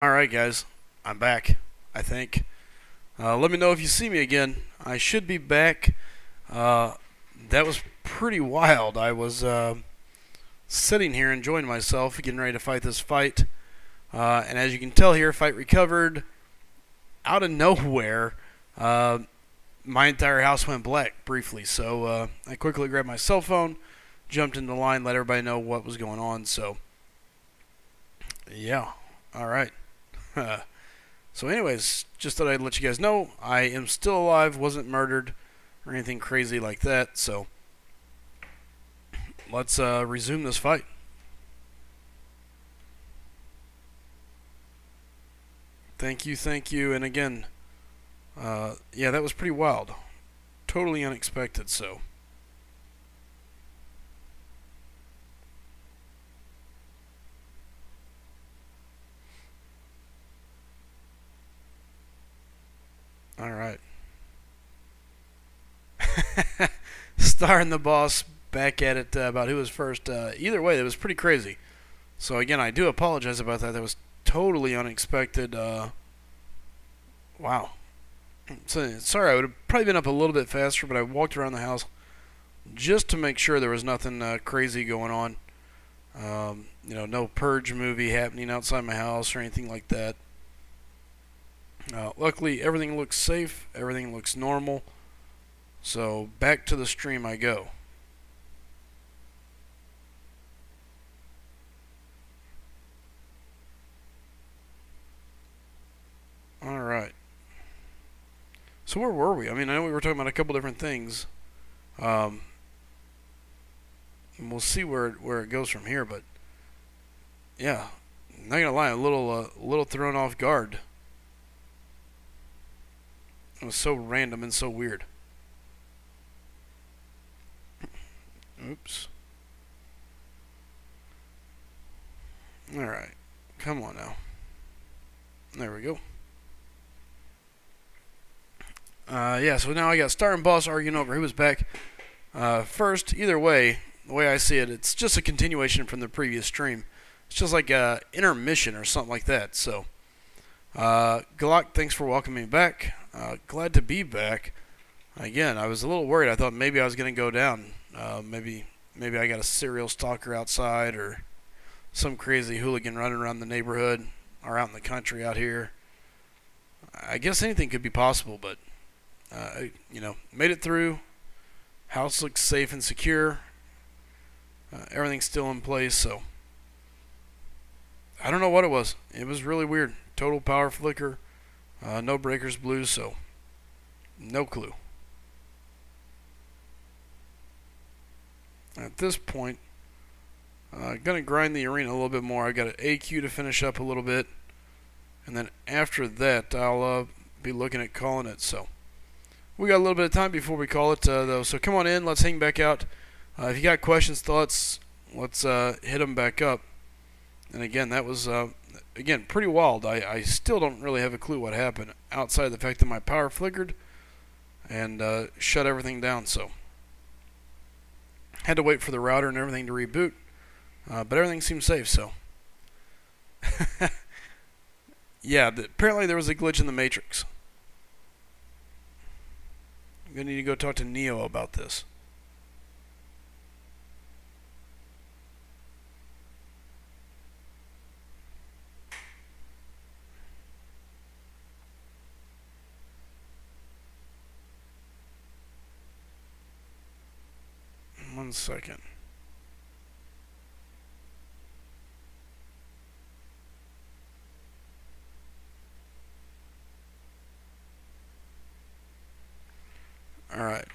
Alright guys, I'm back, I think. Let me know if you see me again. I should be back. Uh, that was pretty wild. I was sitting here enjoying myself, getting ready to fight this fight. And as you can tell here, fight recovered. Out of nowhere, my entire house went black briefly. So I quickly grabbed my cell phone, jumped into the line, let everybody know what was going on. So, yeah, alright. So anyways, just thought I'd let you guys know I am still alive, wasn't murdered or anything crazy like that. So let's resume this fight. Thank you, and again, yeah, that was pretty wild, totally unexpected. So all right, Star and the Boss back at it about who was first. Either way, that was pretty crazy. So again, I do apologize about that. That was totally unexpected. Wow. So, sorry, I would have probably been up a little bit faster, but I walked around the house just to make sure there was nothing crazy going on. No Purge movie happening outside my house or anything like that. Luckily, everything looks safe, everything looks normal. So, back to the stream I go. Alright. So, where were we? I mean, I know we were talking about a couple different things. Um, and we'll see where it goes from here, but yeah, not gonna lie, a little thrown off guard. It was so random and so weird. Oops. Alright. Come on now. There we go. Yeah, so now I got Star and Boss arguing over who was back first. Either way, the way I see it, it's just a continuation from the previous stream. It's just like a intermission or something like that. So, Glock, thanks for welcoming me back. Glad to be back. Again, I was a little worried. I thought maybe I was going to go down. Maybe I got a serial stalker outside or some crazy hooligan running around the neighborhood or out in the country out here. I guess anything could be possible, but made it through. House looks safe and secure. Everything's still in place, so I don't know what it was. It was really weird. Total power flicker. No breakers blew, so no clue. At this point, gonna grind the arena a little bit more. I got an AQ to finish up a little bit, and then after that, I'll be looking at calling it. So we got a little bit of time before we call it, though. So come on in. Let's hang back out. If you got questions, thoughts, let's hit them back up. And again, that was again pretty wild. I still don't really have a clue what happened outside of the fact that my power flickered and shut everything down. So had to wait for the router and everything to reboot, but everything seems safe. So yeah, apparently there was a glitch in the Matrix. I'm gonna need to go talk to Neo about this. One second. Alright.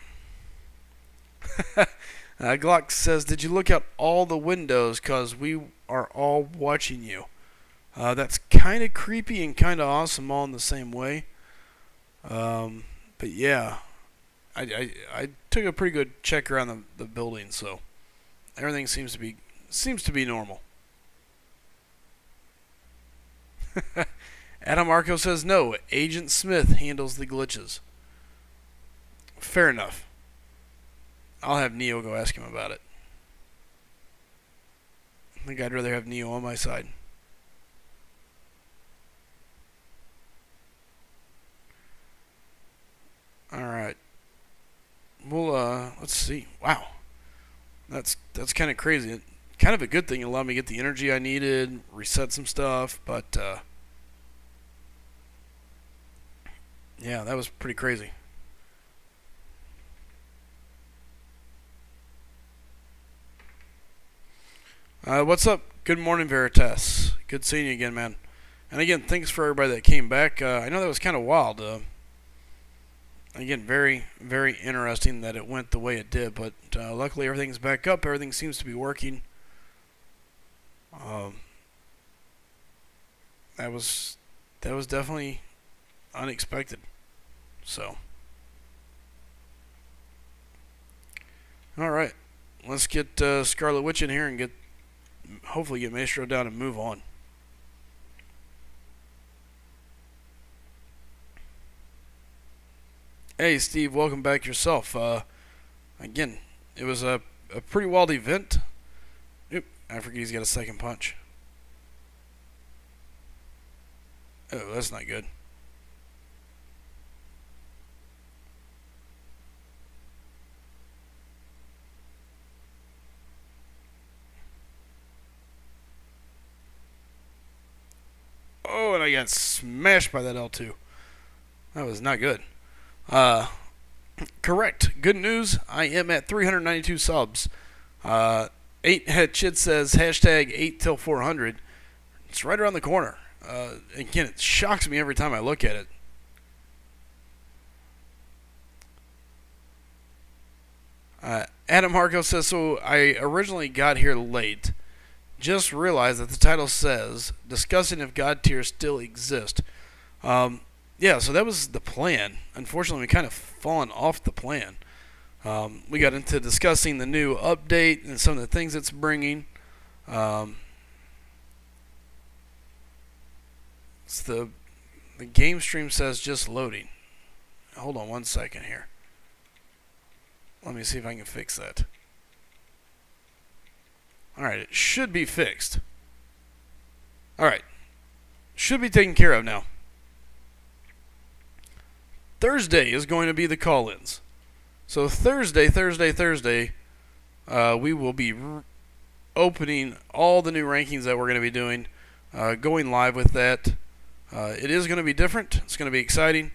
Glock says, did you look out all the windows? Because we are all watching you. That's kind of creepy and kind of awesome all in the same way. But yeah, I took a pretty good check around the building, so everything seems to be normal. Adam Marco says no. Agent Smith handles the glitches. Fair enough. I'll have Neo go ask him about it. I think I'd rather have Neo on my side. see. Wow. That's kind of crazy. Kind of a good thing. It allowed me to get the energy I needed, reset some stuff, but yeah, that was pretty crazy. What's up? Good morning, Veritas. Good seeing you again, man. And again, thanks for everybody that came back. I know that was kind of wild. Again, very, very interesting that it went the way it did, but luckily everything's back up. Everything seems to be working. That was definitely unexpected. So, all right, let's get Scarlet Witch in here and hopefully get Maestro down and move on. Hey, Steve, welcome back yourself. Again, it was a pretty wild event. Oop, I forget he's got a second punch. Oh, that's not good. Oh, and I got smashed by that L2. That was not good. Correct. Good news. I am at 392 subs. 8Chid says hashtag 8 till 400. It's right around the corner. Again, it shocks me every time I look at it. Adam Marco says, so I originally got here late. Just realized that the title says discussing if God tiers still exist. Yeah, so that was the plan. Unfortunately, we kind of fallen off the plan. We got into discussing the new update and some of the things it's bringing. It's the game stream says just loading. Hold on one second here. Let me see if I can fix that. Alright, it should be fixed. Alright. Should be taken care of now. Thursday is going to be the call-ins. So Thursday, we will be opening all the new rankings that we're going to be doing, going live with that. It is going to be different. It's going to be exciting.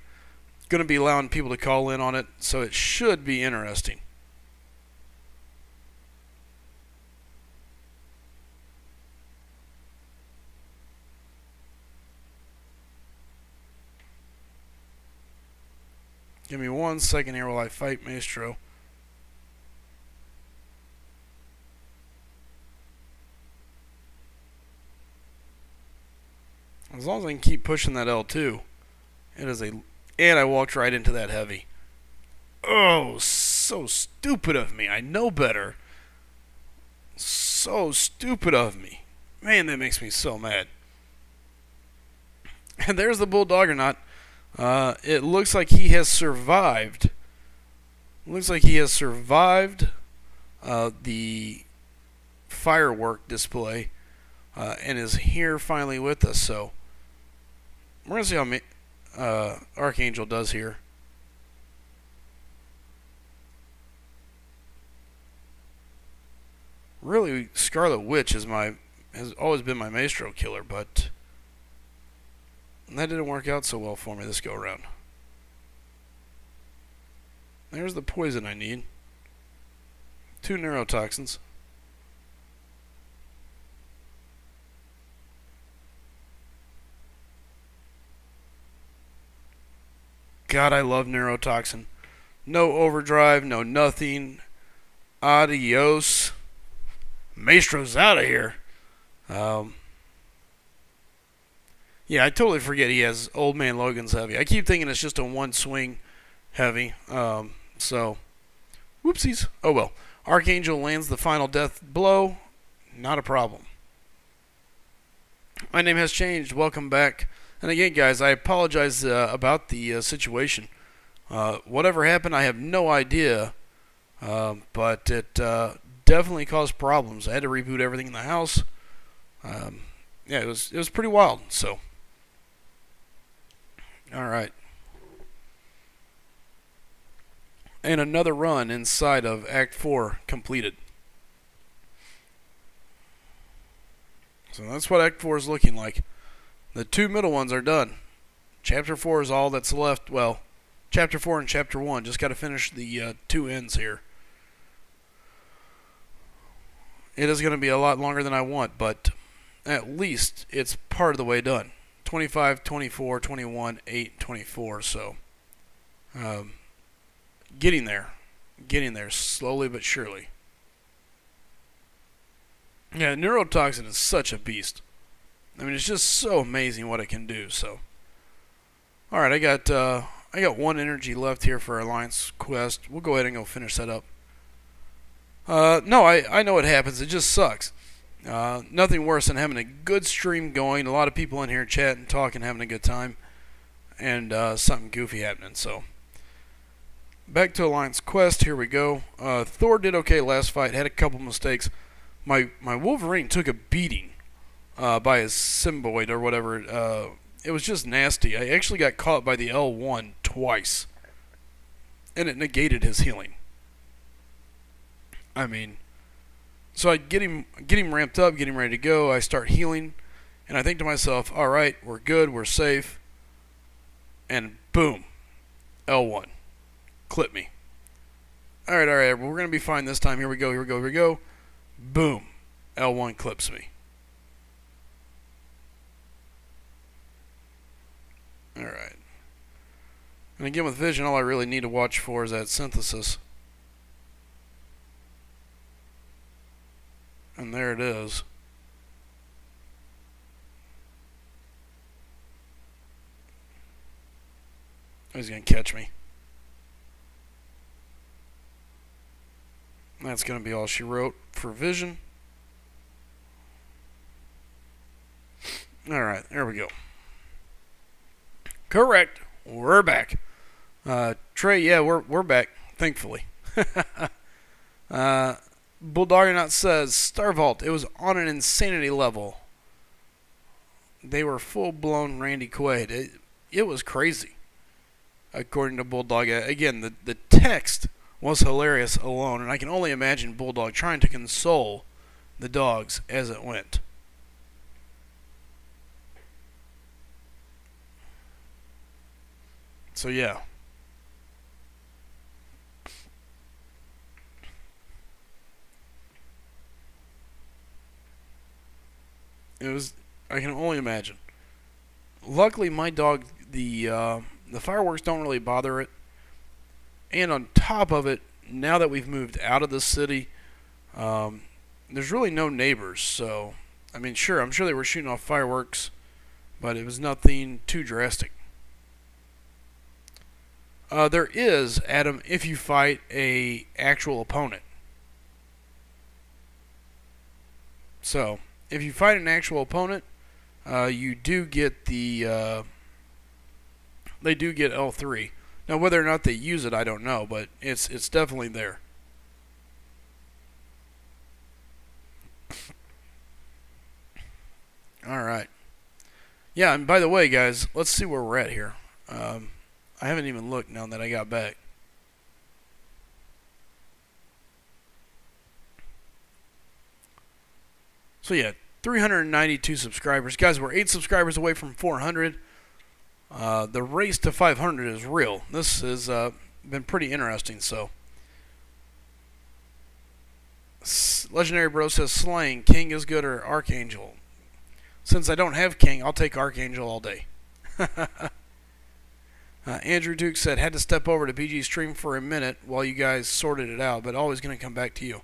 Going to be allowing people to call in on it, so it should be interesting. Give me 1 second here while I fight Maestro. As long as I can keep pushing that L2, it is a... And I walked right into that heavy. Oh, so stupid of me. I know better. So stupid of me. Man, that makes me so mad. And there's the Bulldoggernaut. It looks like he has survived. Looks like he has survived the firework display and is here finally with us. So we're going to see how Archangel does here. Really, Scarlet Witch has always been my Maestro killer, but that didn't work out so well for me this go around. There's the poison I need. 2 neurotoxins. God, I love neurotoxin. No overdrive, no nothing. Adios. Maestro's out of here. Yeah, I totally forget he has Old Man Logan's heavy. I keep thinking it's just a one swing heavy. So, whoopsies. Oh well. Archangel lands the final death blow. Not a problem. My name has changed. Welcome back. And again, guys, I apologize about the situation. Whatever happened, I have no idea. But it definitely caused problems. I had to reboot everything in the house. Yeah, it was pretty wild. So, all right. and another run inside of Act 4 completed. So that's what Act 4 is looking like. The two middle ones are done. Chapter 4 is all that's left. Well, Chapter 4 and Chapter 1. Just got to finish the two ends here. It is going to be a lot longer than I want, but at least it's part of the way done. 25, 24, 21, 8, 24. So, getting there. Getting there slowly but surely. Yeah, neurotoxin is such a beast. I mean, it's just so amazing what it can do. So, all right, I got one energy left here for Alliance Quest. We'll go ahead and go finish that up. No, I know what happens. It just sucks. Nothing worse than having a good stream going, a lot of people in here chatting, talking, having a good time, and something goofy happening. So, back to Alliance Quest. Here we go. Thor did okay last fight. Had a couple mistakes. My Wolverine took a beating by his Symbiote or whatever. It was just nasty. I actually got caught by the L1 twice, and it negated his healing. I mean, so I get him ramped up, get him ready to go. I start healing, and I think to myself, all right, we're good, we're safe. And boom, L1, clip me. All right, we're going to be fine this time. Here we go. Boom, L1 clips me. All right. And again, with Vision, all I really need to watch for is that synthesis. And there it is. He's going to catch me. That's going to be all she wrote for Vision. Alright, there we go. Correct. We're back. Trey, yeah, we're back, thankfully. Bulldoggernaut says, Starvault, it was on an insanity level. They were full-blown Randy Quaid. It was crazy, according to Bulldog. Again, the text was hilarious alone, and I can only imagine Bulldog trying to console the dogs as it went. So, yeah. It was, I can only imagine. Luckily, my dog, the fireworks don't really bother it. And on top of it, now that we've moved out of the city, there's really no neighbors. So, I mean, sure, I'm sure they were shooting off fireworks, but it was nothing too drastic. There is, Adam, if you fight a actual opponent. So, if you fight an actual opponent, you do get the, they do get L3. Now, whether or not they use it, I don't know, but it's definitely there. Alright. Yeah, and by the way, guys, let's see where we're at here. I haven't even looked now that I got back. So yeah, 392 subscribers. Guys, we're 8 subscribers away from 400. The race to 500 is real. This has been pretty interesting. So, Legendary Bro says, Slaying, King is good or Archangel? Since I don't have King, I'll take Archangel all day. Andrew Duke said, had to step over to BG's stream for a minute while you guys sorted it out, but always going to come back to you.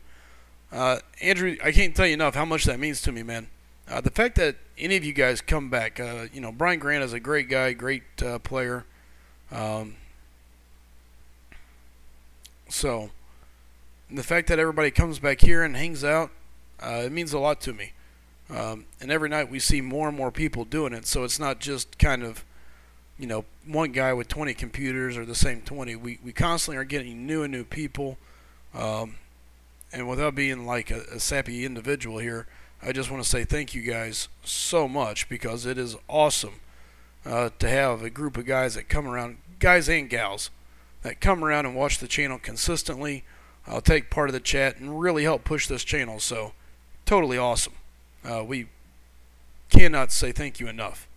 Andrew, I can't tell you enough how much that means to me, man. The fact that any of you guys come back, you know, Brian Grant is a great guy, great player. So, the fact that everybody comes back here and hangs out, it means a lot to me. And every night we see more and more people doing it, so it's not just kind of, you know, one guy with 20 computers or the same 20. We constantly are getting new and new people. And without being like a sappy individual here, I just want to say thank you guys so much, because it is awesome to have a group of guys that come around, guys and gals, that come around and watch the channel consistently. I'll take part of the chat and really help push this channel. So, totally awesome. We cannot say thank you enough.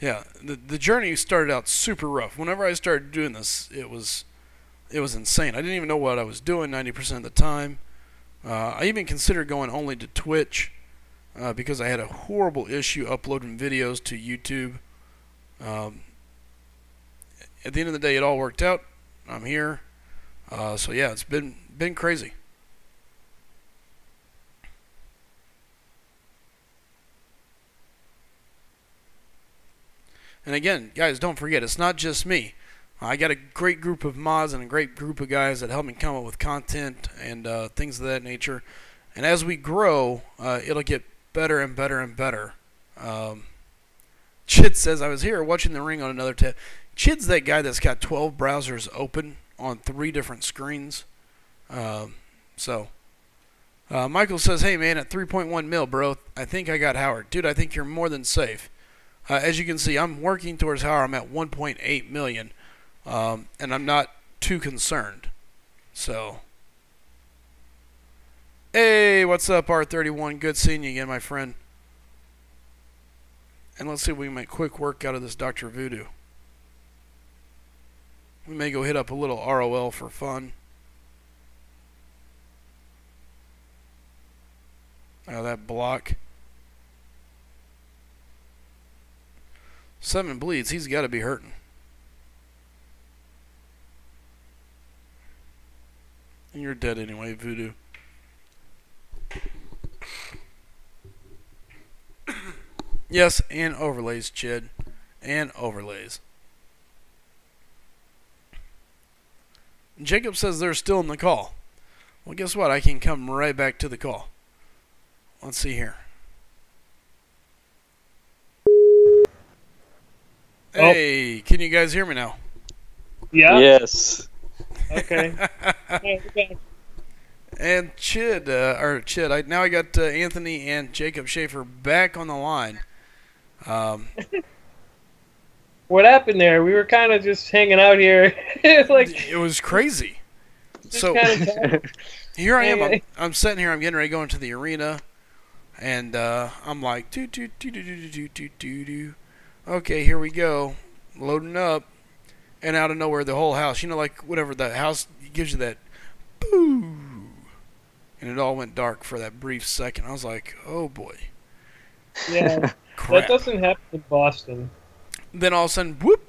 Yeah, the journey started out super rough. Whenever I started doing this, it was insane. I didn't even know what I was doing 90% of the time. I even considered going only to Twitch because I had a horrible issue uploading videos to YouTube. At the end of the day, it all worked out. I'm here. So yeah, it's been crazy. And again, guys, don't forget, it's not just me. I got a great group of mods and a great group of guys that help me come up with content and things of that nature. And as we grow, it'll get better and better and better. Chid says, I was here watching the ring on another tab. Chid's that guy that's got 12 browsers open on 3 different screens. Michael says, hey man, at 3.1 mil, bro, I think I got Howard. Dude, I think you're more than safe. As you can see, I'm working towards Howard. I'm at 1.8 million. And I'm not too concerned. So, hey, what's up, R31? Good seeing you again, my friend. And let's see if we can make quick work out of this Dr. Voodoo. We may go hit up a little ROL for fun. Oh, that block. 7 bleeds. He's got to be hurting. And you're dead anyway, Voodoo. Yes, and overlays, Chid. And overlays. Jacob says they're still in the call. Well, guess what? I can come right back to the call. Let's see here. Hey, can you guys hear me now? Yeah. Yes. Okay. Okay. And Chid, now I got Anthony and Jacob Schaefer back on the line. What happened there? We were kind of just hanging out here. Like, it was crazy. So kinda here I am. I'm sitting here. I'm getting ready to go into the arena, and I'm like, do. Okay, here we go, loading up, and out of nowhere, the whole house. You know, like whatever the house gives you that, boo, and it all went dark for that brief second. I was like, oh boy. Yeah. Crap. That doesn't happen in Boston. Then all of a sudden, whoop!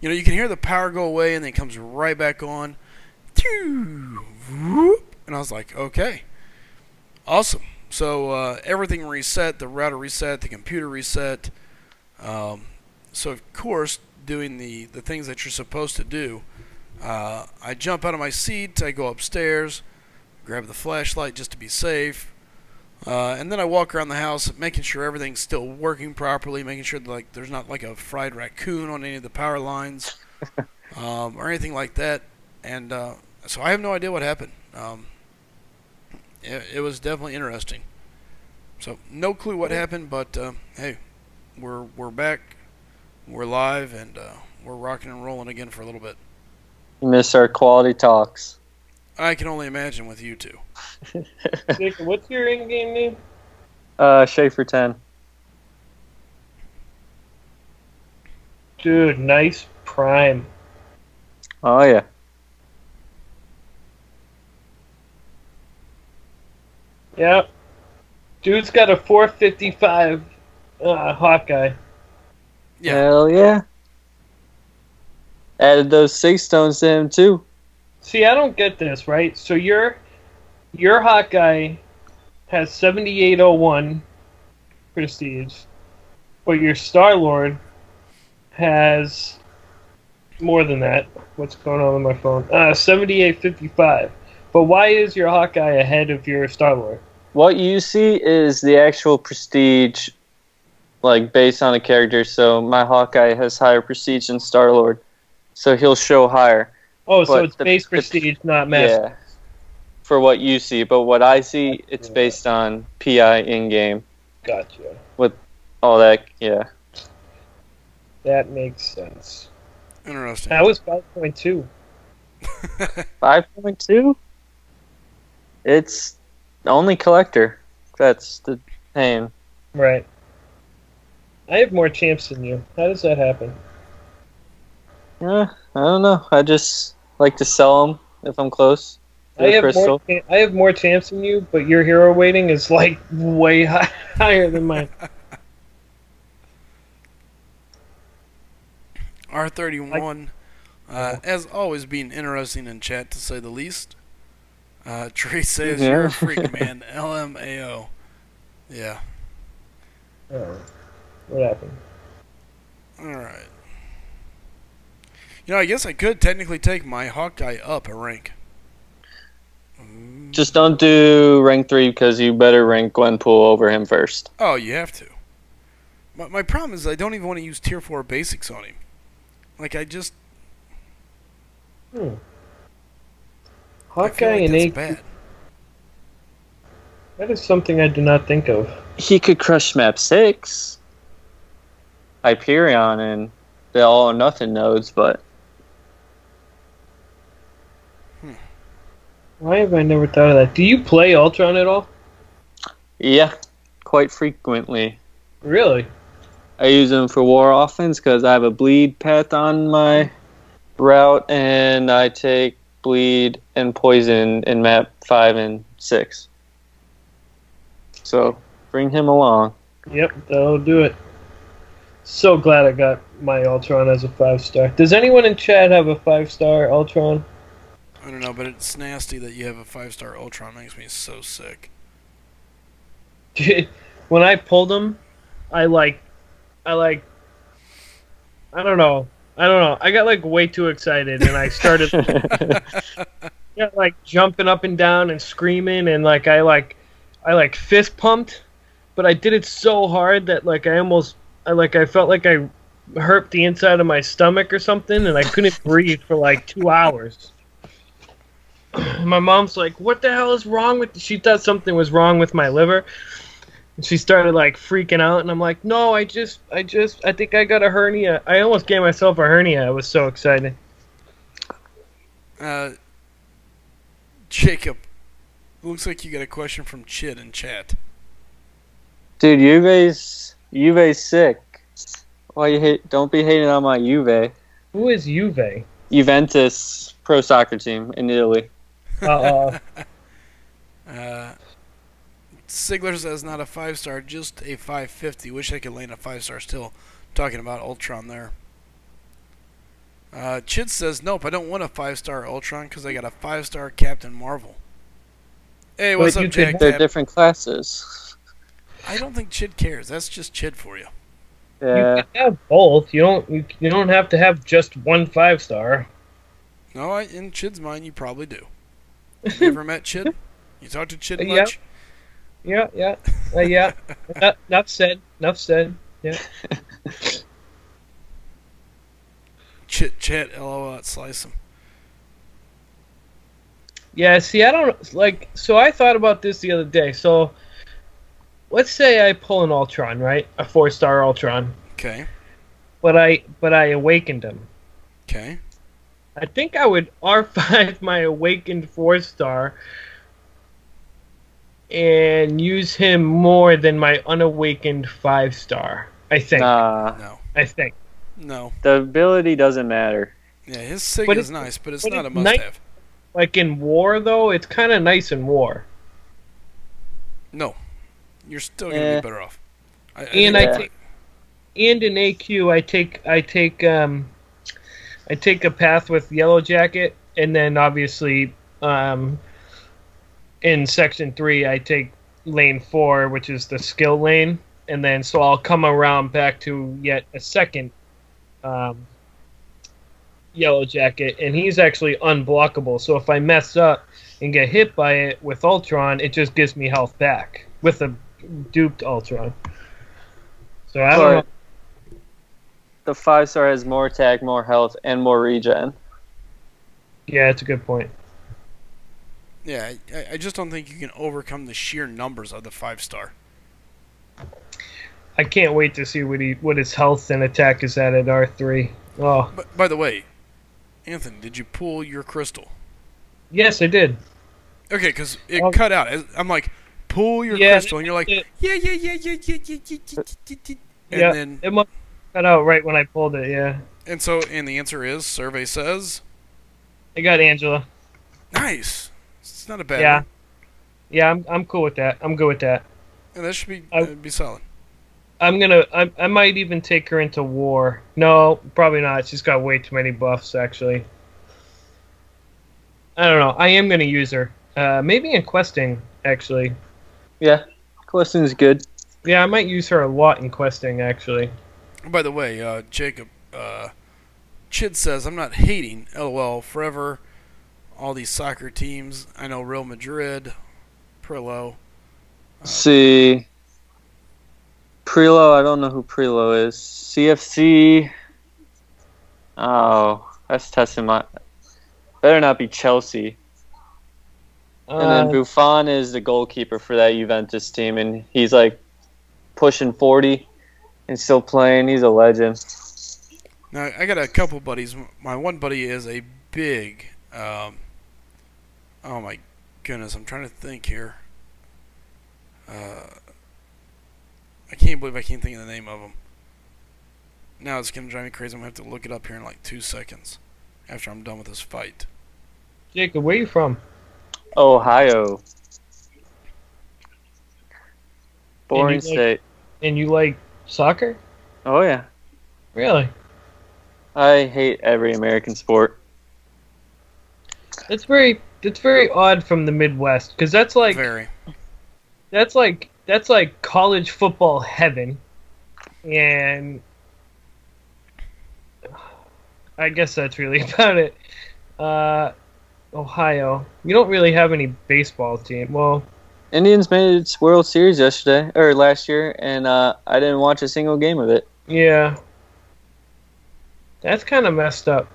You know, you can hear the power go away, and then it comes right back on. Whoop! And I was like, okay, awesome. So everything reset, the router reset, the computer reset. So of course, doing the things that you're supposed to do, I jump out of my seat, I go upstairs, grab the flashlight just to be safe, and then I walk around the house, making sure everything's still working properly, making sure that, like, there's not like a fried raccoon on any of the power lines, or anything like that. And so I have no idea what happened. It was definitely interesting. So no clue what happened, but hey, we're back, we're live, and we're rocking and rolling again for a little bit. You miss our quality talks. I can only imagine with you two. Jacob, what's your in-game name? Schaefer 10. Dude, nice prime. Oh yeah. Yep. Dude's got a 455 Hawkeye. Yeah. Hell yeah. Added those 6 stones to him too. See, I don't get this, right? So your Hawkeye has 7801 prestige, but your Star-Lord has more than that. What's going on with my phone? 7855. But why is your Hawkeye ahead of your Star-Lord? What you see is the actual prestige, like, based on a character. So my Hawkeye has higher prestige than Star-Lord, so he'll show higher. Oh, so it's base prestige, not master. Yeah, for what you see. But what I see, it's based on PI in-game. Gotcha. With all that, yeah. That makes sense. Interesting. That was 5.2. 5.2? It's only collector. That's the pain. Right. I have more champs than you. How does that happen? I don't know. I just like to sell them if I'm close to the crystal. I have more champs than you, but your hero weighting is like way higher than mine. R31, as always, being interesting in chat to say the least. Trey says you're a freak, man. LMAO. Yeah. Oh, what happened? Alright. I guess I could technically take my Hawkeye up a rank. Just don't do rank 3 because you better rank Gwenpool over him first. Oh, you have to. My problem is I don't even want to use tier 4 basics on him. Like, I just... Hawkeye and that's AQ. bad. That is something I do not think of. He could crush map 6, Hyperion, and the all or nothing nodes, but Why have I never thought of that? Do you play Ultron at all? yeah, quite frequently. Really? I use him for war offense because I have a bleed path on my route, and I take bleed and poison in map 5 and 6. So bring him along. Yep, that'll do it. So glad I got my Ultron as a 5-star. Does anyone in chat have a 5-star Ultron? I don't know, but it's nasty that you have a 5-star Ultron. Makes me so sick. When I pulled him, I don't know. I got like way too excited, and I started like jumping up and down and screaming, and I fist pumped, but I did it so hard that like I felt like I hurt the inside of my stomach or something, and I couldn't breathe for like 2 hours. My mom's like, "What the hell is wrong with?" She thought something was wrong with my liver. And she started like freaking out, and I'm like, "No, I think I got a hernia." I almost gave myself a hernia. I was so excited. Jacob, looks like you got a question from Chid in chat. Dude, Juve's sick. Why you hate? Don't be hating on my Juve. Who is Juve? Juventus pro soccer team in Italy. Sigler says not a 5-star, just a 550. Wish I could land a 5-star still. Talking about Ultron there. Chid says, nope, I don't want a 5-star Ultron because I got a 5-star Captain Marvel. Hey, what's up, Jack? They're different classes. I don't think Chid cares. That's just Chid for you. Yeah. You can have both. You don't have to have just one 5-star. No, in Chid's mind, you probably do. You ever met Chid? You talked to Chid much? Yeah. Enough said. Yeah. Chit chat, LOL, slice him. Yeah, see, I don't like. So I thought about this the other day. So let's say I pull an Ultron, right? A 4-star Ultron. Okay. But I awakened him. Okay. I think I would R5 my awakened 4-star and use him more than my unawakened 5-star. I think. No. I think. No. The ability doesn't matter. Yeah, his sig is nice, but it's not a must-have. Like in war, though, it's kind of nice in war. No. You're still going to be better off. And in AQ, I take a path with Yellow Jacket, and then obviously in Section 3, I take lane 4, which is the skill lane, and then so I'll come around back to yet a second Yellow Jacket, and he's actually unblockable. So if I mess up and get hit by it with Ultron, it just gives me health back with a duped Ultron. So I don't know. The 5-star has more attack, more health, and more regen. Yeah, that's a good point. Yeah, I just don't think you can overcome the sheer numbers of the 5-star. I can't wait to see what his health and attack is at R3. Oh, By the way, Anthony, did you pull your crystal? yes, I did. Okay, because it Oh. cut out. I'm like, pull your Yeah, crystal, and you're like, it- yeah, yeah, yeah, yeah, yeah, yeah, yeah, yeah, yeah, yeah. And Yeah, then, it must cut out right when I pulled it. Yeah, and so, and the answer is, survey says, I got Angela. nice. It's not a bad Yeah, one. yeah, I'm cool with that. I'm good with that. And that should be I- be solid. I might even take her into war. No, probably not. She's got way too many buffs, actually. I don't know. I am gonna use her. Maybe in questing, actually. Yeah, question's good. Yeah, I might use her a lot in questing, actually. By the way, Jacob, Chid says, I'm not hating, LOL, forever, all these soccer teams. I know Real Madrid, Prillo. See, Prelo, I don't know who Prelo is. CFC. Oh, that's testing my. Better not be Chelsea. And then Buffon is the goalkeeper for that Juventus team, and he's like pushing 40 and still playing. He's a legend. Now, I got a couple buddies. My one buddy is a big, oh my goodness, I'm trying to think here. I can't believe I can't think of the name of him. Now it's going to drive me crazy. I'm going to have to look it up here in like 2 seconds after I'm done with this fight. Jacob, where you from? Ohio. Boring like- state. And you like soccer? Oh, yeah. Really? I hate every American sport. It's very odd from the Midwest because that's like Very. that's like college football heaven, and I guess that's really about it. Ohio, you don't really have any baseball team. Well, Indians made its World Series last year, and I didn't watch a single game of it. yeah, that's kind of messed up.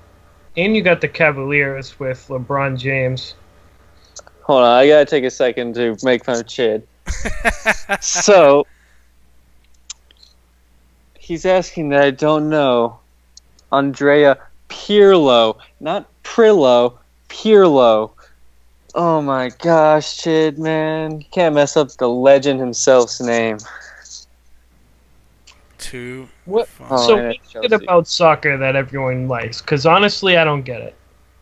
And you got the Cavaliers with LeBron James. Hold on, I gotta take a second to make fun of Chid. So, he's asking that I don't know. Andrea Pirlo, not Prillo, Pirlo. Oh my gosh, Chid, man. You can't mess up the legend himself's name. Two. What? Fine. Oh, So yeah, what is it Chelsea. about soccer that everyone likes? Because honestly, I don't get it.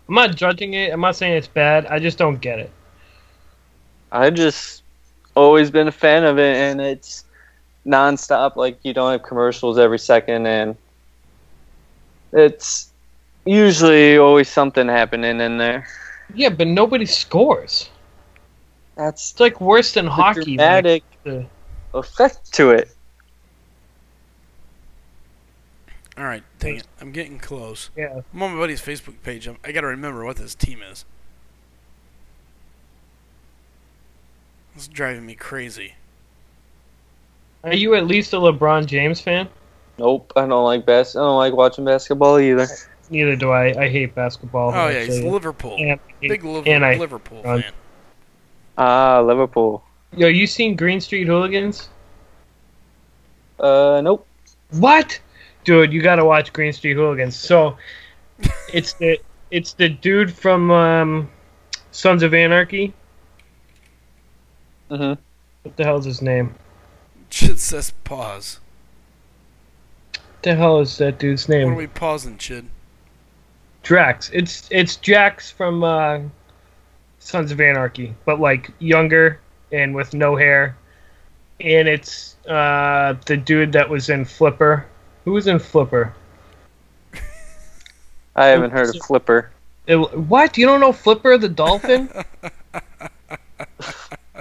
I'm not judging it. I'm not saying it's bad. I just don't get it. I just always been a fan of it, and it's nonstop. Like, you don't have commercials every second, and it's usually always something happening in there. Yeah, but nobody scores. That's It's like worse than the hockey. dramatic the- effect to it. All right, dang it. I'm getting close. yeah. I'm on my buddy's Facebook page. I got to remember what this team is. It's driving me crazy. Are you at least a LeBron James fan? Nope, I don't like I don't like watching basketball either. Neither do I. I hate basketball. Oh, yeah, he's actually. Liverpool. And, Big and I- Liverpool um, fan. Ah, Liverpool. Yo, you seen Green Street Hooligans? Nope. What? Dude, you gotta watch Green Street Hooligans. So, it's the dude from Sons of Anarchy. Mhm. What the hell's his name? Chid says pause. What the hell is that dude's What are name? we pausing, Chid? Drax. It's Jax from Sons of Anarchy, but like younger and with no hair. And it's the dude that was in Flipper. Who was in Flipper? I haven't heard of Flipper. What? You don't know Flipper the dolphin?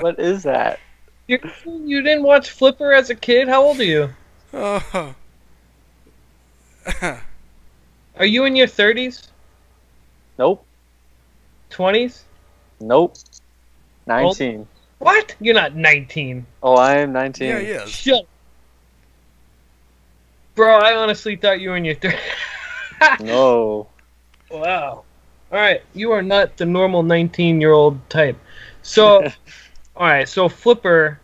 What is that? You didn't watch Flipper as a kid? How old are you? Oh. Are you in your 30s? Nope. 20s? Nope. 19. What? You're not 19. Oh, I am 19. Yeah, he is. Shut. Bro, I honestly thought you were in your 30s. No. Wow. Alright, you are not the normal 19-year-old type. So, alright, so Flipper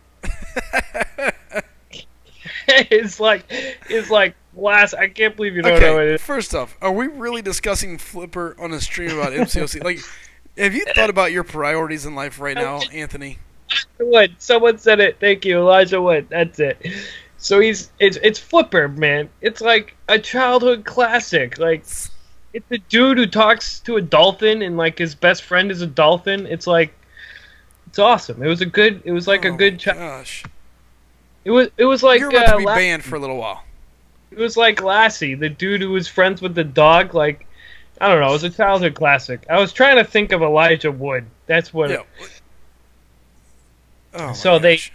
is like blast. I can't believe you don't know Okay, it. first off, are we really discussing Flipper on a stream about MCOC? Like, have you thought about your priorities in life right now, Anthony? Wood. Someone said it. Thank you, Elijah Wood. That's it. So it's Flipper, man. It's like a childhood classic. Like it's a dude who talks to a dolphin and like his best friend is a dolphin. It's like it's awesome. It was like a good Gosh, It was like you're about to be banned for a little while. It was like Lassie, the dude who was friends with the dog. Like I don't know. It was a childhood classic. I was trying to think of Elijah Wood. That's what. Yeah. Oh, So gosh.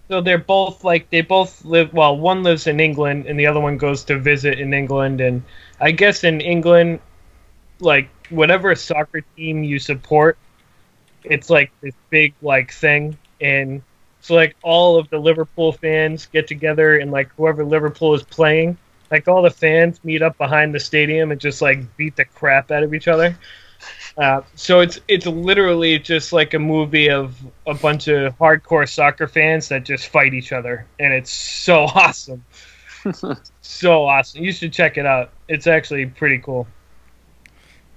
they're both like they both live. Well, one lives in England and the other one goes to visit in England. And I guess in England, like whatever soccer team you support, it's like this big like thing. And so like all of the Liverpool fans get together and like whoever Liverpool is playing, like all the fans meet up behind the stadium and just like beat the crap out of each other. So it's literally just like a movie of a bunch of hardcore soccer fans that just fight each other, and it's so awesome. So awesome. You should check it out. It's actually pretty cool.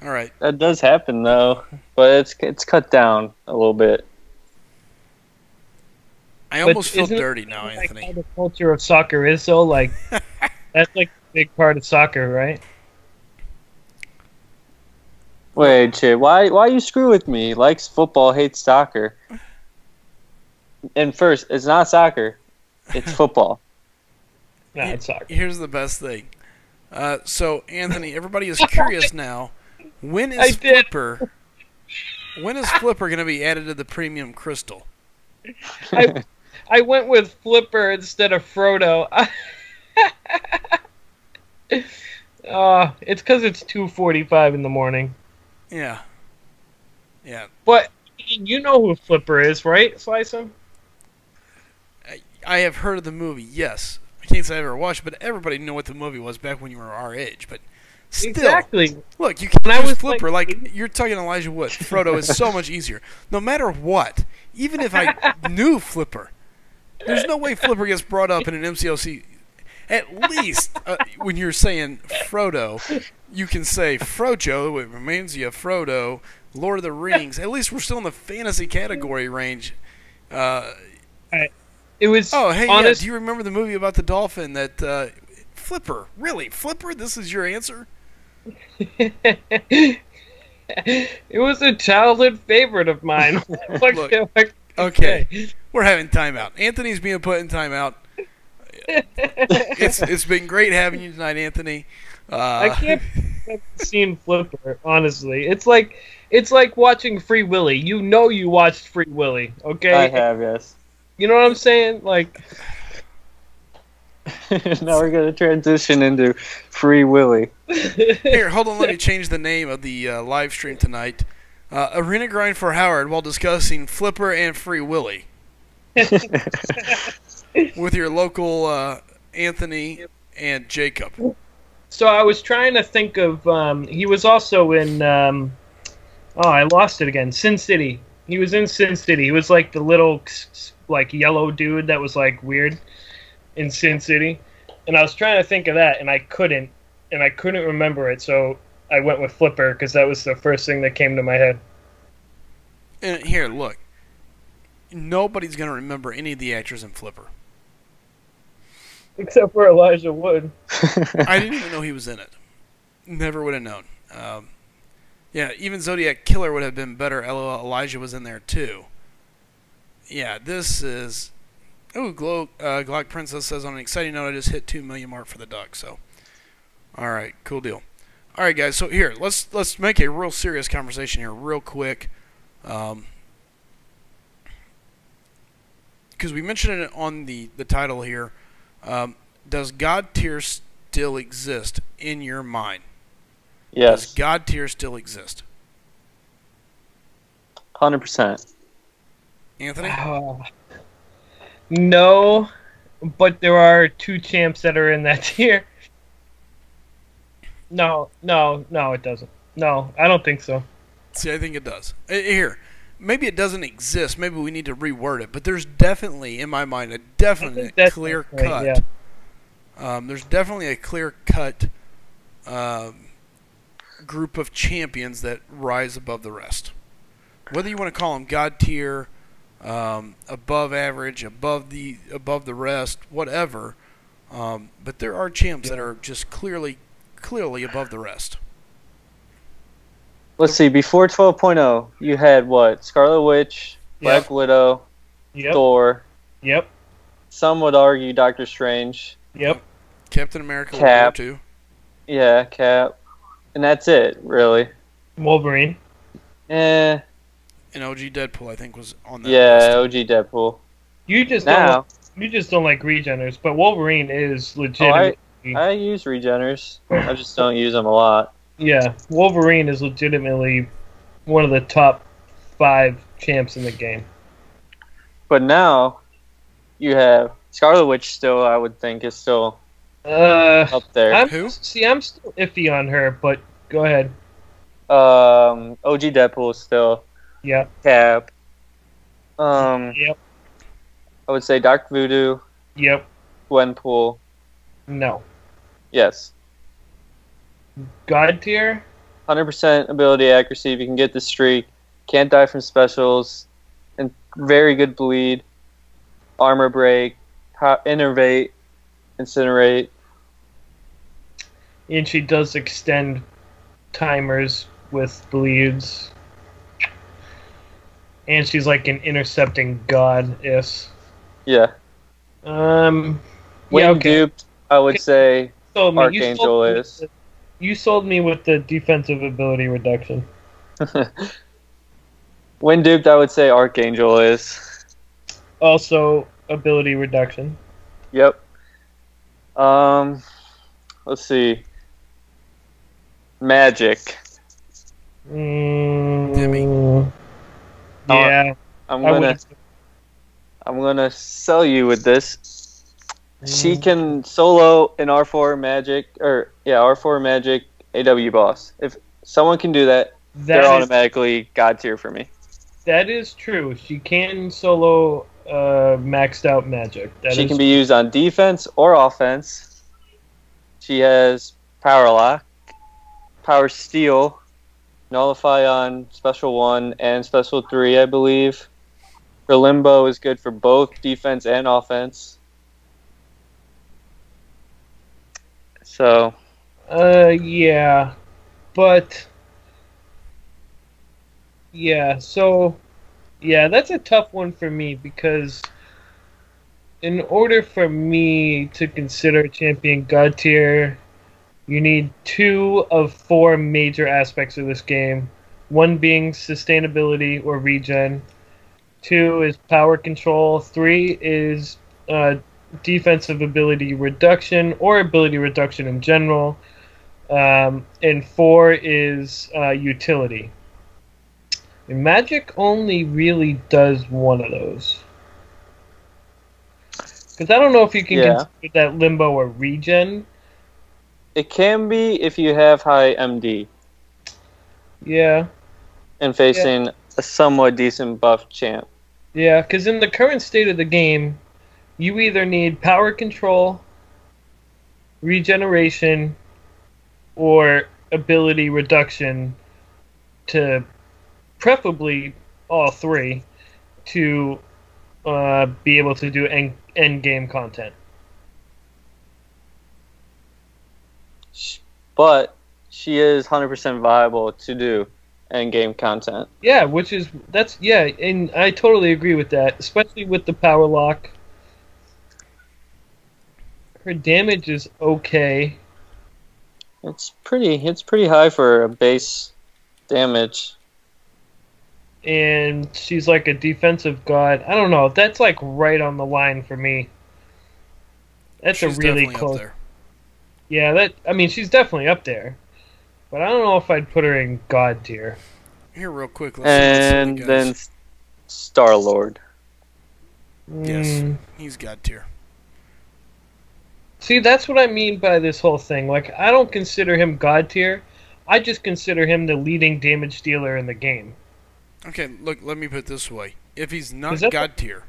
All right. That does happen though, but it's cut down a little bit. I almost feel isn't it dirty now, like Anthony. how the culture of soccer is so like that's like a big part of soccer, right? Wait, Chip, why you screw with me? Likes football, hates soccer. And first, it's not soccer, it's football. No, it's soccer. Here's the best thing. So, Anthony, everybody is curious now. When I is did. Flipper? When is Flipper going to be added to the premium crystal? I went with Flipper instead of Frodo. It's because it's 2:45 in the morning. Yeah. Yeah. But you know who Flipper is, right, Slicer? I have heard of the movie, yes. I can't say I ever watched it, but everybody knew what the movie was back when you were our age. But still, Exactly. look, you can't When I use was Flipper like like you're talking Elijah Wood. Frodo is so much easier. No matter what, even if I knew Flipper, there's no way Flipper gets brought up in an MCOC. At least when you're saying Frodo, you can say Frojo. It reminds you of Frodo, Lord of the Rings. At least we're still in the fantasy category range. It was. Oh, hey, honest. yeah, do you remember the movie about the dolphin that Flipper? Really, Flipper? This is your answer? It was a childhood favorite of mine. Okay, we're having timeout. Anthony's being put in timeout. It's been great having you tonight, Anthony. I can't have seen Flipper, honestly. It's like watching Free Willy. You know you watched Free Willy, okay? I have, yes. You know what I'm saying? Like, Now we're going to transition into Free Willy. Here, hold on. Let me change the name of the live stream tonight. Arena Grind for Howard while discussing Flipper and Free Willy with your local Anthony and Jacob. so I was trying to think of. He was also in. I lost it again. Sin City. He was in Sin City. He was like the little, like yellow dude that was like weird in Sin City, and I was trying to think of that, and I couldn't remember it. So I went with Flipper because that was the first thing that came to my head. And here, look. Nobody's going to remember any of the actors in Flipper. Except for Elijah Wood. I didn't even know he was in it. Never would have known. Yeah, even Zodiac Killer would have been better. LOL, Elijah was in there too. Yeah, this is. Oh, Glock Princess says on an exciting note, I just hit 2 million mark for the duck. So, all right, cool deal. All right, guys. So here, let's make a real serious conversation here, real quick. Because we mentioned it on the title here. Does God tier still exist in your mind? Yes. Does God tier still exist? 100%. Anthony? No, but there are two champs that are in that tier. No, it doesn't. No, I don't think so. See, I think it does. Here, maybe it doesn't exist. Maybe we need to reword it. But there's definitely, in my mind, a definite that's clear right, cut. yeah. There's definitely a clear-cut group of champions that rise above the rest. Whether you want to call them God tier, above average, above the rest, whatever. But there are champs that are just clearly above the rest. Let's see. Before 12.0, you had what? Scarlet Witch, Black Widow, Yep. Thor. Yep. Some would argue Doctor Strange. Yep. Captain America Cap. World War II. Yeah, Cap. And that's it, really. Wolverine. Eh. And OG Deadpool, I think, was on that Yeah, list. OG Deadpool. You just Now, don't like regeners, but Wolverine is legitimate. I use regeners. I just don't use them a lot. Yeah, Wolverine is legitimately one of the top 5 champs in the game. But now, you have Scarlet Witch still, I would think, is still up there. Who? I'm still iffy on her, but go ahead. OG Deadpool is still. Yep. Cap. Yep. I would say Dark Voodoo, Yep. Gwenpool. No. Yes. God tier? 100% ability accuracy if you can get the streak. Can't die from specials. And very good bleed. Armor break. Innervate. Incinerate. And she does extend timers with bleeds. And she's like an intercepting goddess. Yeah. When When duped, I would say sold me. Archangel is. You sold me with the defensive ability reduction. When duped, I would say Archangel is. Also, ability reduction. Yep. Let's see. Magic. Demi. Yeah. I'm I gonna sell you with this. She can solo an R4 Magic, R4 Magic AW boss. If someone can do that, they're automatically God tier for me. That is true. She can solo maxed out magic. She can be used on defense or offense. She has Power Lock, Power Steal, Nullify on Special 1 and Special 3, I believe. Her Limbo is good for both defense and offense. So. Yeah. But. Yeah, so. Yeah, that's a tough one for me because in order for me to consider champion God tier, you need 2 of 4 major aspects of this game. 1 being sustainability or regen. 2 is power control. 3 is defensive ability reduction or ability reduction in general. And 4 is utility. And Magic only really does one of those. Because I don't know if you can consider that Limbo or regen. It can be if you have high MD. Yeah. And facing a somewhat decent buff champ. Yeah, because in the current state of the game, you either need power control, regeneration, or ability reduction to preferably all 3 to be able to do end game content. But she is 100% viable to do end game content. Yeah, and I totally agree with that, especially with the power lock. Her damage is okay. It's pretty high for a base damage. And she's like a defensive god. I don't know. That's like right on the line for me. That's She's a really definitely close. up there. Yeah, she's definitely up there. But I don't know if I'd put her in god tier. Here, real quick. Let's see And what then Star-Lord. Yes, he's God tier. See, that's what I mean by this whole thing. Like, I don't consider him god tier. I just consider him the leading damage dealer in the game. Okay, look, let me put it this way. If he's not Is that God tier,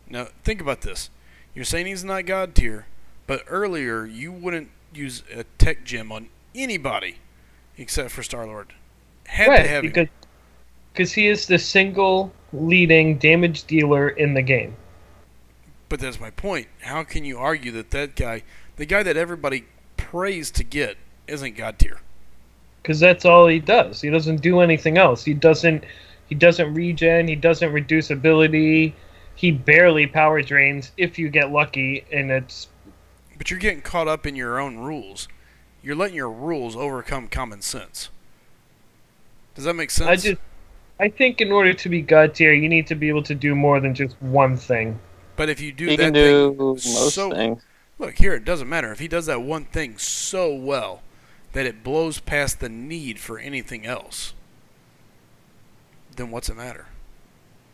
now think about this. You're saying he's not God tier, But earlier, you wouldn't use a tech gem on anybody except for Star-Lord. Had to have him. Because he is the single leading damage dealer in the game. But that's my point. How can you argue that guy, the guy that everybody prays to get, isn't God tier? Because that's all he does. He doesn't do anything else. He doesn't regen. He doesn't reduce ability. He barely power drains if you get lucky, and it's. But you're getting caught up in your own rules. You're letting your rules overcome common sense. Does that make sense? I think in order to be God tier, you need to be able to do more than just one thing. But if you do He that can do most things. Look, here, it doesn't matter. If he does that one thing so well that it blows past the need for anything else, then what's it matter?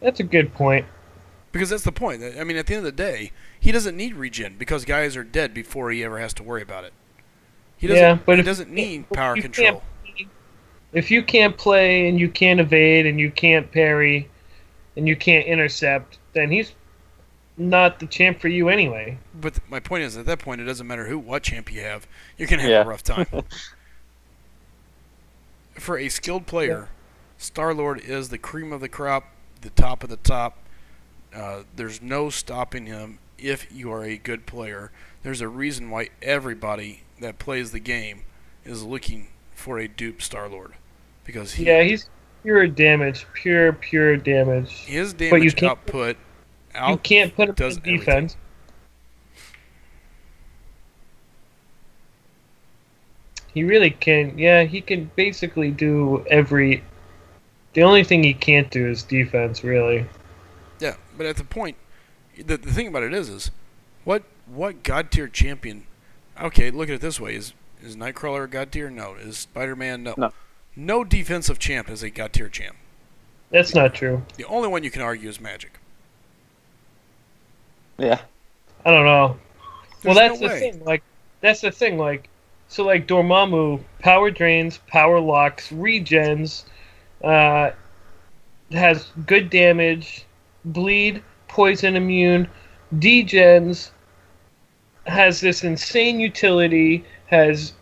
That's a good point. Because that's the point. I mean, at the end of the day, he doesn't need regen because guys are dead before he ever has to worry about it. He doesn't need power control. If you can't play and you can't evade and you can't parry and you can't intercept, then he's not the champ for you anyway. But my point is, at that point, it doesn't matter what champ you have. You're going to have a rough time. For a skilled player, Star-Lord is the cream of the crop, the top of the top. There's no stopping him if you are a good player. There's a reason why everybody that plays the game is looking for a dupe Star-Lord. Because he's pure damage. Pure damage. His damage output... You can't put him in defense. He really can. Yeah, he can basically do every. The only thing he can't do is defense, really. Yeah, but at the point, the thing about it is what God tier champion? Okay, look at it this way: is Nightcrawler a God tier? No. Is Spider-Man? No. No defensive champ is a God tier champ. That's not true. The only one you can argue is Magic. Yeah. I don't know. Well, that's the thing. That's the thing. So Dormammu, power drains, power locks, regens, has good damage, bleed, poison immune, degens, has this insane utility, has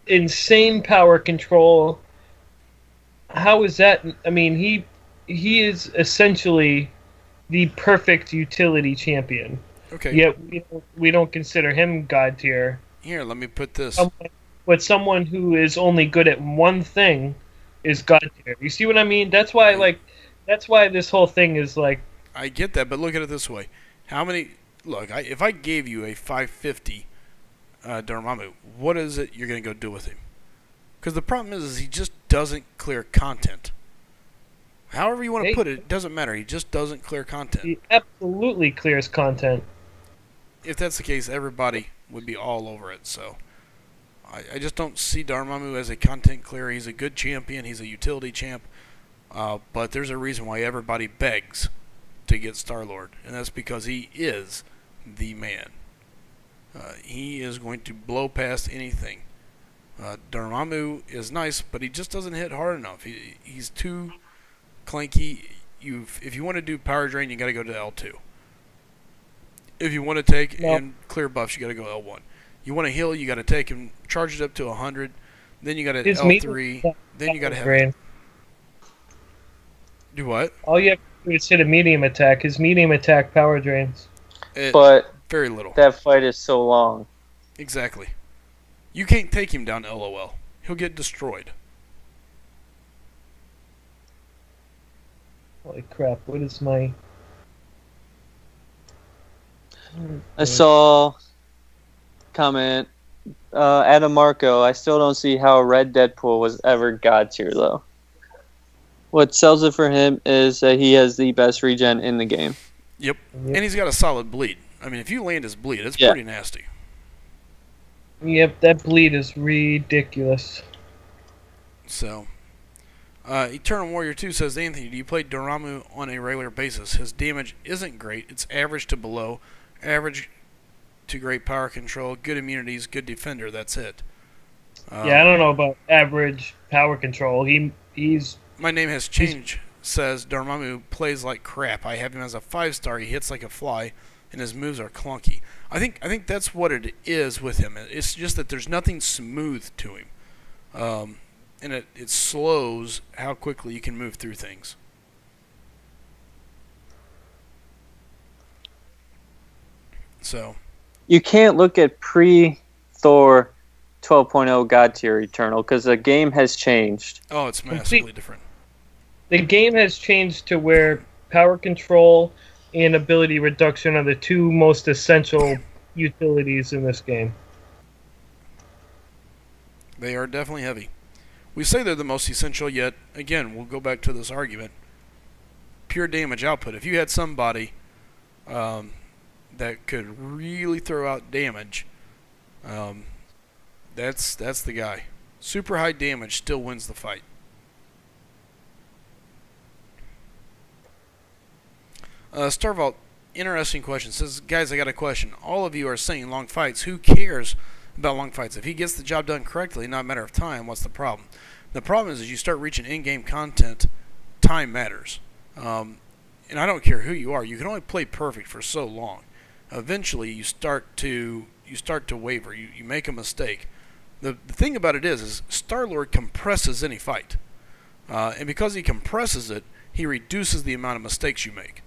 insane power control. How is that? I mean, he is essentially the perfect utility champion. Okay. Yet we don't consider him God tier. Here, let me put this. But someone who is only good at one thing is God tier. You see what I mean? That's why that's why this whole thing is like. I get that, but look at it this way: how many? Look, if I gave you a 550 Dormammu, what is it you're gonna go do with him? Because the problem is he just doesn't clear content. However you want to put it, it doesn't matter. He just doesn't clear content. He absolutely clears content. If that's the case, everybody would be all over it. So I just don't see Dormammu as a content clearer. He's a good champion. He's a utility champ. But there's a reason why everybody begs to get Star-Lord, and that's because he is the man. He is going to blow past anything. Dormammu is nice, but he just doesn't hit hard enough. He's too clanky. If you want to do power drain, you got to go to L2. If you want to take and clear buffs, you got to go L1. You want to heal, you got to take and charge it up to 100. Then you got to L3. Then you got to have. Do what? All you have to do is hit a medium attack. His medium attack power drains. But very little. That fight is so long. Exactly. You can't take him down LOL. He'll get destroyed. Holy crap, what is my... I saw comment, Adam Marco, I still don't see how Red Deadpool was ever God tier, though. What sells it for him is that he has the best regen in the game. Yep. And he's got a solid bleed. I mean, if you land his bleed, it's pretty nasty. Yep, that bleed is ridiculous. So... Eternal Warrior 2 says, Anthony, do you play Dormammu on a regular basis? His damage isn't great. It's average to below. Average to great power control. Good immunities. Good defender. That's it. Yeah, I don't know about average power control. He's... My name has changed, says Dormammu plays like crap. I have him as a 5-star. He hits like a fly. and his moves are clunky. I think that's what it is with him. It's just that there's nothing smooth to him, and it slows how quickly you can move through things. So You can't look at pre-Thor 12.0 God Tier Eternal because the game has changed. oh, it's massively different. The game has changed to where power control and ability reduction are the two most essential utilities in this game. They are definitely heavy. We say they're the most essential, yet again, we'll go back to this argument. Pure damage output. If you had somebody that could really throw out damage, that's the guy. Super high damage still wins the fight. Starvault, interesting question. Says, guys, I got a question. All of you are saying long fights. Who cares about long fights? If he gets the job done correctly, not a matter of time, what's the problem? The problem is you start reaching in-game content, time matters. And I don't care who you are. You can only play perfect for so long. Eventually, you start to waver. You make a mistake. The thing about it is Star-Lord compresses any fight. And because he compresses it, he reduces the amount of mistakes you make.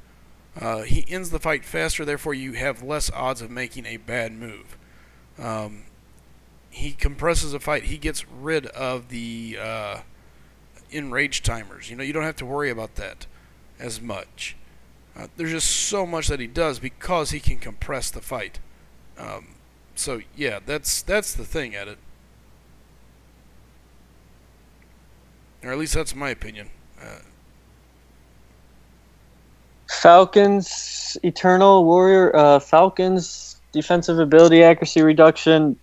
He ends the fight faster, therefore you have less odds of making a bad move. He compresses a fight. He gets rid of the enrage timers. You don't have to worry about that as much. There's just so much that he does because he can compress the fight. So yeah, that's the thing at it. Or at least that's my opinion. Falcons Eternal Warrior Falcons defensive ability accuracy reduction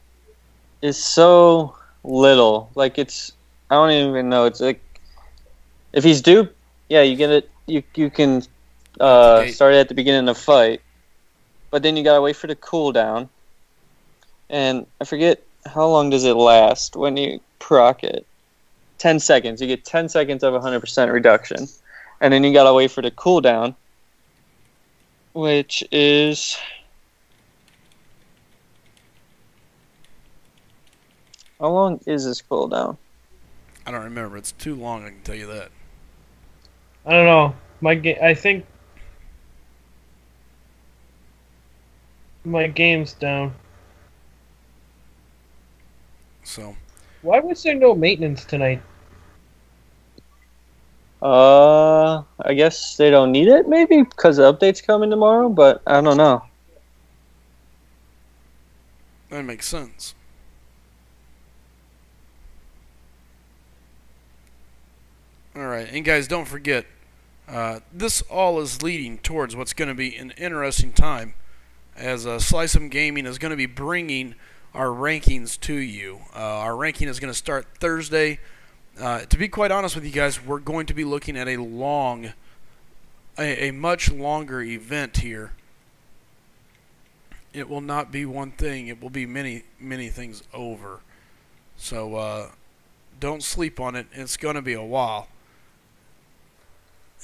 is so little. Like I don't even know. It's like if he's duped, yeah, you get it. You can start at the beginning of the fight, but then you gotta wait for the cooldown. And I forget how long does it last when you proc it. 10 seconds. You get 10 seconds of 100% reduction, and then you gotta wait for the cooldown, which is how long is this cooldown? I don't remember. It's too long, I can tell you that. I don't know. I think my game's down. So Why was there no maintenance tonight? I guess they don't need it, maybe because the update's coming tomorrow, but I don't know. that makes sense. Alright, and guys, don't forget, this all is leading towards what's going to be an interesting time, as Slice'em Gaming is going to be bringing our rankings to you. Our ranking is going to start Thursday. To be quite honest with you guys, we're going to be looking at a much longer event here. It will not be one thing. It will be many, many things over. So don't sleep on it. It's going to be a while.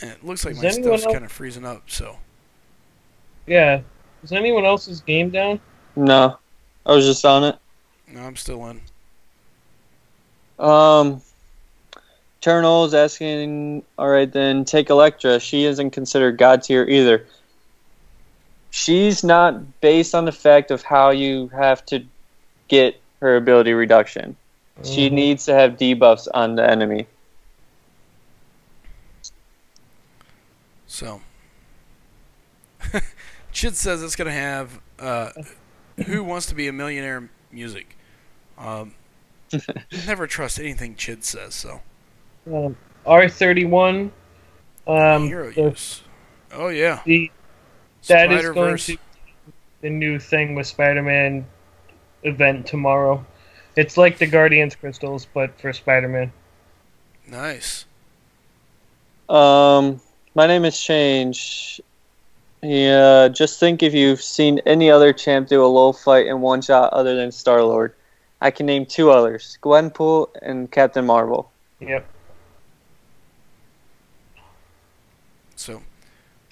And it looks like my stuff's kind of freezing up. So Yeah. Is anyone else's game down? No, I was just on it. no, I'm still in. Eternal's asking, alright then, take Elektra. She isn't considered God tier either. She's not based on the fact of how you have to get her ability reduction. She needs to have debuffs on the enemy. So Chid says it's going to have Who Wants to Be a Millionaire music. Never trust anything Chid says, so. R31. Hero use. Oh, yeah. That is going to be the new thing with Spider-Man event tomorrow. It's like the Guardians crystals, but for Spider-Man. Nice. My name is Change. Yeah, just think if you've seen any other champ do a low fight in one shot other than Star-Lord. I can name two others, Gwenpool and Captain Marvel. Yep. So.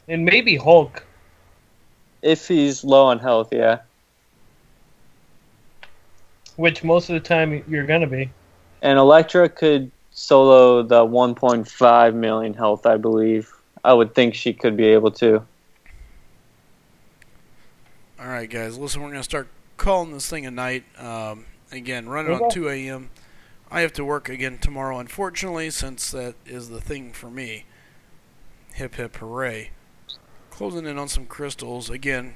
And maybe Hulk. If he's low on health, yeah. Which most of the time you're gonna be. And Electra could solo the 1.5 million health, I believe. I would think she could be able to. Alright, guys, listen, we're going to start calling this thing a night. Again, running on 2 a.m. I have to work again tomorrow, unfortunately, since that is the thing for me. Hip, hip, hooray. Closing in on some crystals. Again,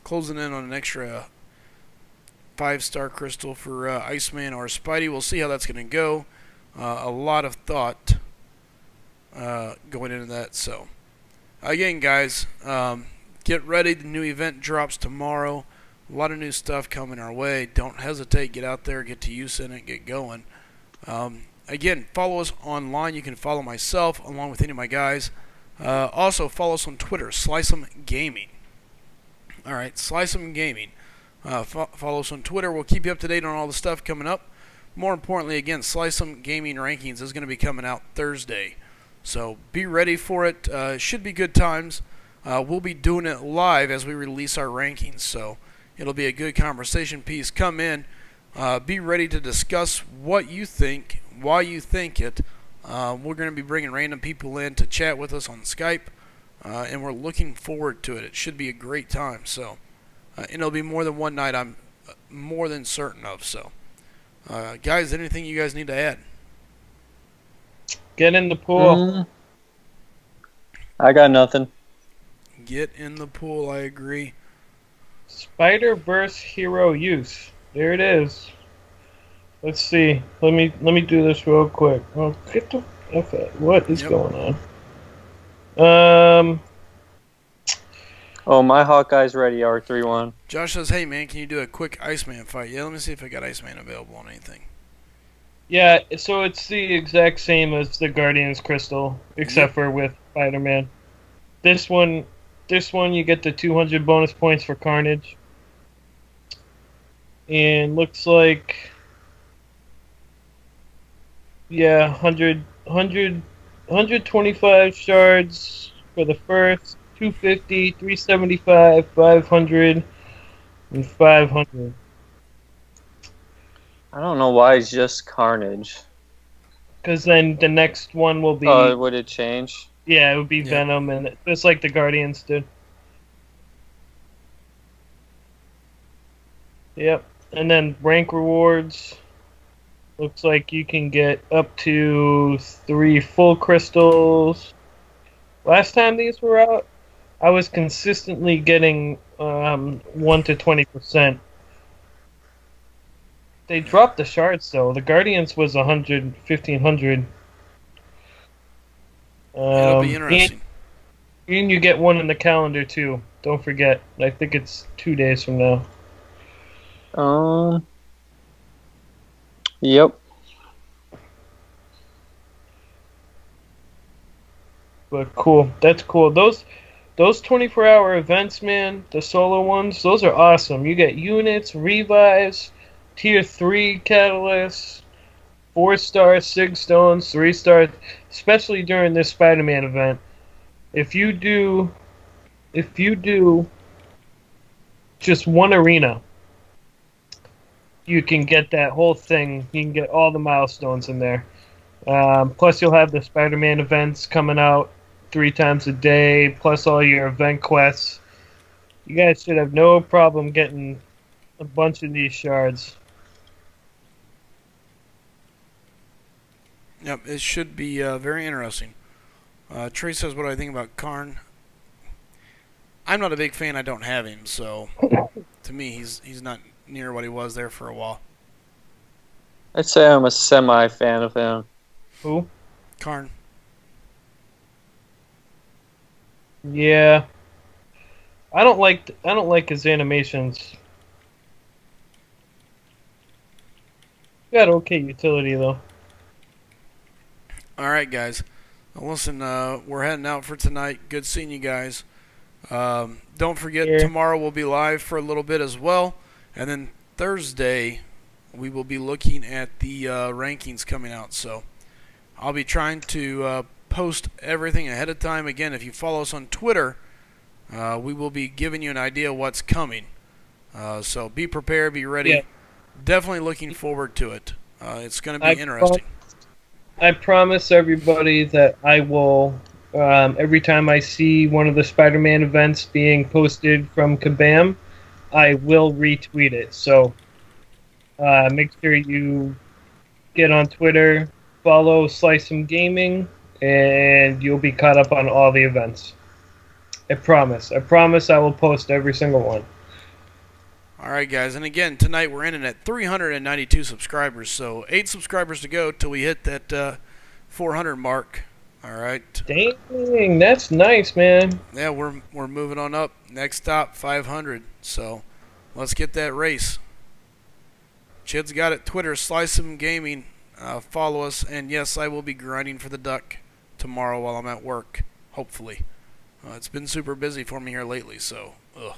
closing in on an extra 5-star crystal for Iceman or Spidey. We'll see how that's going to go. A lot of thought going into that. So, again, guys, get ready. The new event drops tomorrow. A lot of new stuff coming our way. Don't hesitate. Get out there. Get to use in it. Get going. Again, follow us online. You can follow myself along with any of my guys. Also, follow us on Twitter, Slice'em Gaming. All right, Slice'em Gaming. Follow us on Twitter. We'll keep you up to date on all the stuff coming up. More importantly, again, Slice'em Gaming Rankings is going to be coming out Thursday. So be ready for it. Should be good times. We'll be doing it live as we release our rankings. So it'll be a good conversation piece. Come in. Be ready to discuss what you think, why you think it. We're going to be bringing random people in to chat with us on Skype. And we're looking forward to it. It should be a great time. So, and it'll be more than one night, I'm more than certain of. So, guys, anything you guys need to add? Get in the pool. I got nothing. Get in the pool, I agree. Spider-Verse hero use. There it is. Let's see. Let me do this real quick. Oh, get the F out. What is going on? Oh, my Hawkeye's ready, R31. Josh says, hey, man, can you do a quick Iceman fight? Yeah, let me see if I got Iceman available on anything. Yeah, so it's the exact same as the Guardians Crystal, except for with Spider-Man. This one you get the 200 bonus points for Carnage. And looks like, yeah, 125 shards for the first, 250, 375, 500, and 500. I don't know why it's just Carnage. Because then the next one will be... would it change? Yeah, it would be Venom, and just like the Guardians did. Yep. And then rank rewards. Looks like you can get up to 3 full crystals. Last time these were out, I was consistently getting 1 to 20%. They dropped the shards though. The Guardians was 100, 1500. It'll be interesting. And you get one in the calendar too. Don't forget. I think it's 2 days from now. Yep. But cool. That's cool. Those 24-hour events, man, the solo ones, those are awesome. You get units, revives, tier 3 catalysts, 4-star Sig Stones, 3-star, especially during this Spider-Man event. If you do just one arena, you can get that whole thing. You can get all the milestones in there. Plus, you'll have the Spider-Man events coming out 3 times a day, plus all your event quests. You guys should have no problem getting a bunch of these shards. Yep, it should be very interesting. Trey says, what do I think about Karn? I'm not a big fan. I don't have him, so to me, he's not near what he was there for a while. I'd say I'm a semi-fan of him. Who? Karn. Yeah. I don't like his animations. Got okay utility though. All right, guys. Well, listen, we're heading out for tonight. Good seeing you guys. Don't forget, tomorrow we'll be live for a little bit as well. And then Thursday, we will be looking at the rankings coming out. So I'll be trying to post everything ahead of time. Again, if you follow us on Twitter, we will be giving you an idea of what's coming. So be prepared, be ready. Yeah. Definitely looking forward to it. It's going to I be interesting. I promise everybody that I will, every time I see one of the Spider-Man events being posted from Kabam, I will retweet it. So make sure you get on Twitter, follow Slice'em Gaming, and you'll be caught up on all the events. I promise. I promise I will post every single one. All right, guys. And again, tonight we're ending at 392 subscribers. So 8 subscribers to go till we hit that 400 mark. All right. Dang, that's nice, man. Yeah, we're moving on up. Next stop, 500. So let's get that race. Chid's got it. Twitter, Slice'em Gaming. Follow us. And yes, I will be grinding for the duck tomorrow while I'm at work. Hopefully. It's been super busy for me here lately, so ugh. All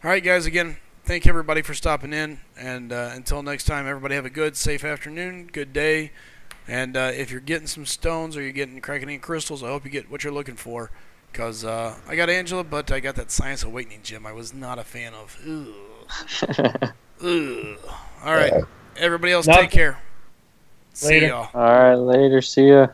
right, guys. Again, thank everybody for stopping in. And until next time, everybody have a good, safe afternoon, good day. And if you're getting some stones or you're cracking any crystals, I hope you get what you're looking for. Because I got Angela, but I got that Science Awakening gem I was not a fan of. Ugh. Ugh. All right. Everybody else, take care. See Later. y'all. All right, later. See ya.